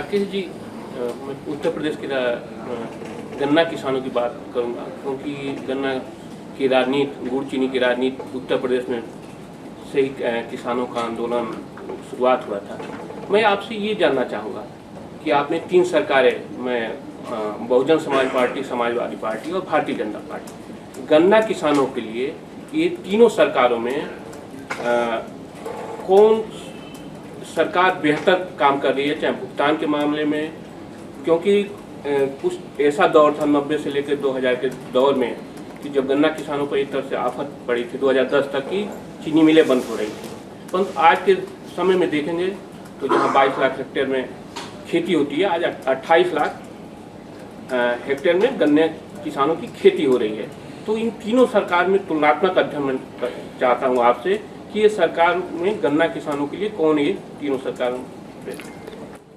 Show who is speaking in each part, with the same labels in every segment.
Speaker 1: राकेश जी, मैं उत्तर प्रदेश के गन्ना किसानों की बात करूंगा, क्योंकि गन्ना की राजनीति, गुड़ चीनी की राजनीति उत्तर प्रदेश में से ही किसानों का आंदोलन शुरुआत हुआ था। मैं आपसे ये जानना चाहूँगा कि आपने 3 सरकारें, मैं बहुजन समाज पार्टी, समाजवादी पार्टी और भारतीय जनता पार्टी, गन्ना किसानों के लिए ये तीनों सरकारों में कौन सरकार बेहतर काम कर रही है, चाहे भुगतान के मामले में? क्योंकि कुछ ऐसा दौर था 90 से लेकर 2000 के दौर में कि जब गन्ना किसानों पर एक तरह से आफत पड़ी थी, 2010 तक की चीनी मिलें बंद हो रही थी। परंतु आज के समय में देखेंगे तो जहाँ 22 लाख हेक्टेयर में खेती होती है, आज 28 लाख हेक्टेयर में गन्ने किसानों की खेती हो रही है। तो इन तीनों सरकार में तुलनात्मक अध्ययन चाहता हूँ आपसे कि ये सरकार में गन्ना किसानों के लिए कौन है तीनों सरकारों में?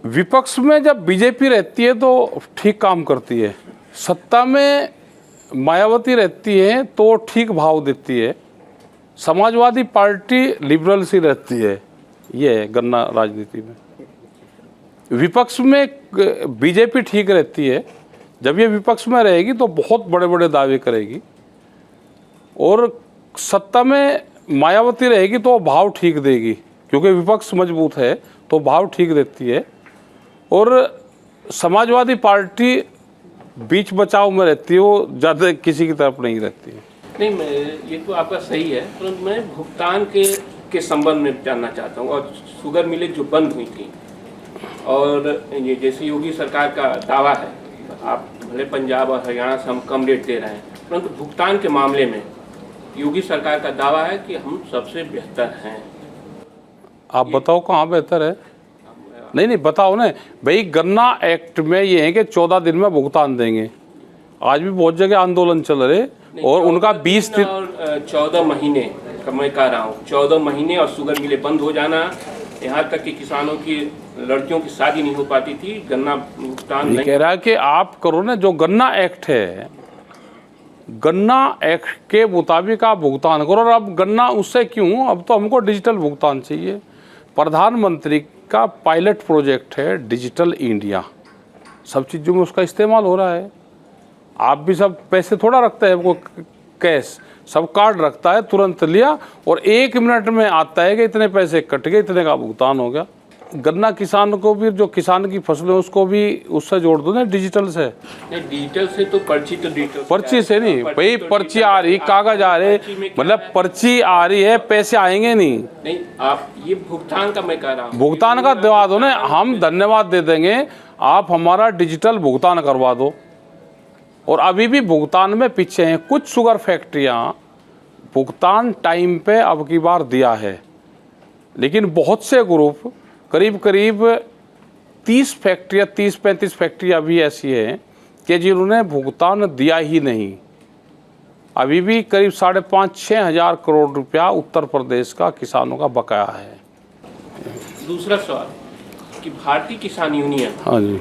Speaker 2: विपक्ष में जब बीजेपी रहती है तो ठीक काम करती है, सत्ता में मायावती रहती है तो ठीक भाव देती है, समाजवादी पार्टी लिबरल सी रहती है। ये है गन्ना राजनीति में। विपक्ष में बीजेपी ठीक रहती है, जब ये विपक्ष में रहेगी तो बहुत बड़े बड़े दावे करेगी, और सत्ता में मायावती रहेगी तो भाव ठीक देगी, क्योंकि विपक्ष मजबूत है तो भाव ठीक देती है। और समाजवादी पार्टी बीच बचाव में रहती है, वो ज़्यादा किसी की तरफ नहीं रहती है।
Speaker 1: नहीं, मैं ये तो आपका सही है, परंतु मैं भुगतान के संबंध में जानना चाहता हूँ। और शुगर मिलें जो बंद हुई थी, और ये जैसे योगी सरकार का दावा है, आप भले पंजाब और हरियाणा से हम कम रेट दे रहे हैं, परंतु भुगतान के मामले में योगी सरकार का दावा है कि हम सबसे बेहतर हैं।
Speaker 2: आप बताओ कहाँ बेहतर है? नहीं बताओ ना भाई। गन्ना एक्ट में ये है कि 14 दिन में भुगतान देंगे। आज भी बहुत जगह आंदोलन चल रहे, और उनका 20 दिन
Speaker 1: और 14 महीने का मैं कह रहा हूँ, 14 महीने और शुगर मिलें बंद हो जाना, यहाँ तक कि किसानों की लड़कियों की शादी नहीं हो पाती थी, गन्ना भुगतान नहीं।
Speaker 2: कह रहा है कि आप करो ना, जो गन्ना एक्ट है, गन्ना एक्ट के मुताबिक आप भुगतान करो। और अब गन्ना उससे क्यों, अब तो हमको डिजिटल भुगतान चाहिए। प्रधानमंत्री का पायलट प्रोजेक्ट है डिजिटल इंडिया, सब चीज़ों में उसका इस्तेमाल हो रहा है। आप भी सब पैसे थोड़ा रखते हैं वो कैश, सब कार्ड रखता है, तुरंत लिया और 1 मिनट में आता है कि इतने पैसे कट गए, इतने का भुगतान हो गया। गन्ना किसान को भी, जो किसान की फसलें उसको भी उससे जोड़ दो ना डिजिटल से।
Speaker 1: नहीं, डिजिटल से तो
Speaker 2: पर्ची से नहीं भाई, पर्ची आ रही, कागज आ रहे, मतलब पर्ची आ रही है, पैसे आएंगे नहीं।
Speaker 1: आप ये भुगतान का मैं कह रहा हूँ,
Speaker 2: भुगतान का दवा दो ना, हम धन्यवाद दे देंगे, आप हमारा डिजिटल भुगतान करवा दो। और अभी भी भुगतान में पीछे हैं कुछ शुगर फैक्ट्रियाँ, भुगतान टाइम पे अब की बार दिया है, लेकिन बहुत से ग्रुप करीब 30 फैक्ट्रियाँ, 30-35 फैक्ट्रियाँ अभी ऐसी हैं कि जिन्होंने भुगतान दिया ही नहीं। अभी भी करीब 5,500-6 हज़ार करोड़ रुपया उत्तर प्रदेश का किसानों का बकाया है।
Speaker 1: दूसरा सवाल कि भारतीय किसान यूनियन,
Speaker 2: हाँ जी,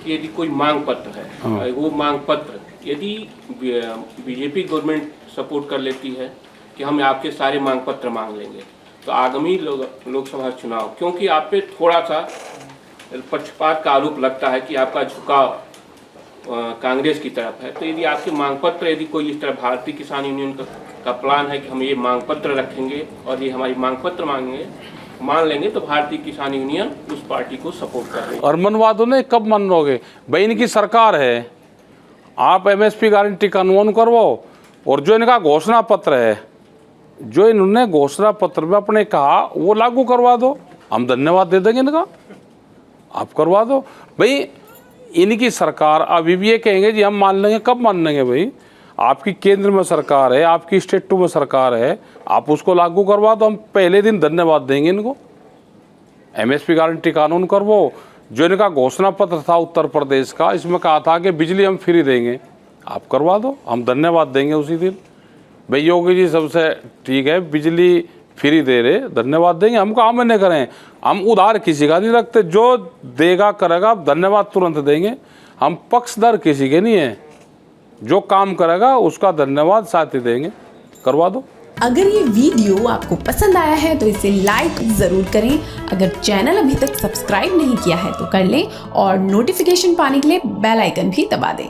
Speaker 1: यदि कोई मांग पत्र है,
Speaker 2: हाँ,
Speaker 1: वो मांग पत्र यदि बीजेपी गवर्नमेंट सपोर्ट कर लेती है कि हम आपके सारे मांग पत्र मांग लेंगे, तो आगामी लोकसभा चुनाव, क्योंकि आप पे थोड़ा सा पक्षपात का आरोप लगता है कि आपका झुकाव कांग्रेस की तरफ है, तो यदि आपके मांग पत्र, यदि कोई इस तरह भारतीय किसान यूनियन का प्लान है कि हम ये मांग पत्र रखेंगे और ये हमारी मांग पत्र मान लेंगे, तो भारतीय किसान यूनियन उस पार्टी को सपोर्ट कर रही है।
Speaker 2: और मनवादों ने कब मन लोगे भाई? इनकी सरकार है, आप MSP गारंटी कानून करवाओ, और जो इनका घोषणा पत्र है, जो इन्होंने घोषणा पत्र में अपने कहा वो लागू करवा दो, हम धन्यवाद दे देंगे इनका। आप करवा दो भाई। इनकी सरकार अभी भी ये कहेंगे जी हम मान लेंगे, कब मान लेंगे भाई? आपकी केंद्र में सरकार है, आपकी स्टेट 2 में सरकार है, आप उसको लागू करवा दो, हम पहले दिन धन्यवाद देंगे इनको। MSP गारंटी कानून करवाओ। जो इनका घोषणा पत्र था उत्तर प्रदेश का, इसमें कहा था कि बिजली हम फ्री देंगे, आप करवा दो, हम धन्यवाद देंगे उसी दिन। भाई योगी जी सबसे ठीक है, बिजली फ्री दे रहे, धन्यवाद देंगे। हम काम नहीं करें, हम उधार किसी का नहीं रखते, जो देगा करेगा धन्यवाद तुरंत देंगे। हम पक्षधर किसी के नहीं है, जो काम करेगा उसका धन्यवाद साथ ही देंगे, करवा दो।
Speaker 3: अगर ये वीडियो आपको पसंद आया है तो इसे लाइक ज़रूर करें। अगर चैनल अभी तक सब्सक्राइब नहीं किया है तो कर लें और नोटिफिकेशन पाने के लिए बेल आइकन भी दबा दें।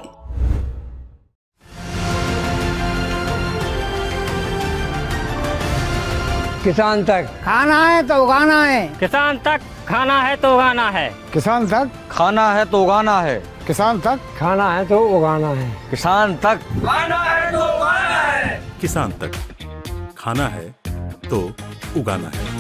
Speaker 4: किसान तक खाना है तो उगाना है,
Speaker 5: किसान तक खाना है तो उगाना है,
Speaker 4: किसान तक
Speaker 6: खाना है तो उगाना है,
Speaker 4: किसान तक खाना है तो उगाना है,
Speaker 6: किसान तक
Speaker 7: किसान तक खाना है तो उगाना है।